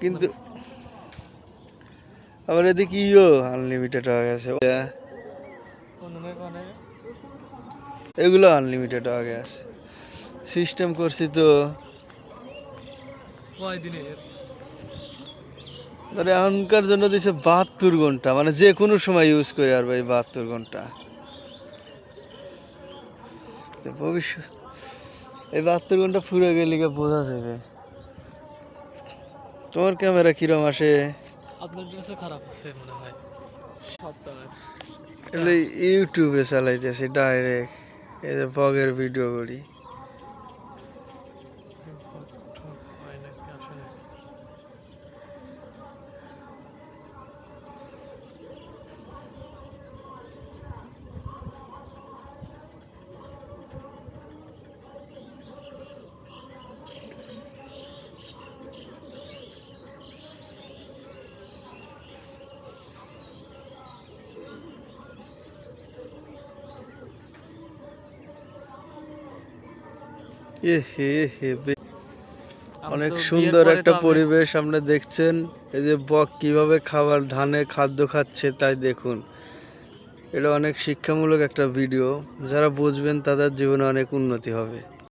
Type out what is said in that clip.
কিন্তু আবার এদিকে ইও আনলিমিটেড হয়ে গেছে, এগুলো আনলিমিটেড হয়ে গেছে। সিস্টেম করছি তো এখনকার জন্য দিছে 72 ঘন্টা, মানে যে কোনো সময় ইউজ করে আর ভাই 72 ঘন্টা। ভবিষ্যৎ এই 72 ঘন্টা ফুরে গেলে বোঝা যাবে। তোমার ক্যামেরা কিরম আসে? আপনার কাছে খারাপ আছে মনে হয়। ইউটিউবে চালাইতেছি ডাইরেক্ট, এই যে ব্লগের ভিডিও করি। অনেক সুন্দর একটা পরিবেশ আপনি দেখছেন। এই যে বক কিভাবে খাবার ধানের খাদ্য খাচ্ছে তাই দেখুন। এটা অনেক শিক্ষামূলক একটা ভিডিও, যারা বুঝবেন তাদের জীবনে অনেক উন্নতি হবে।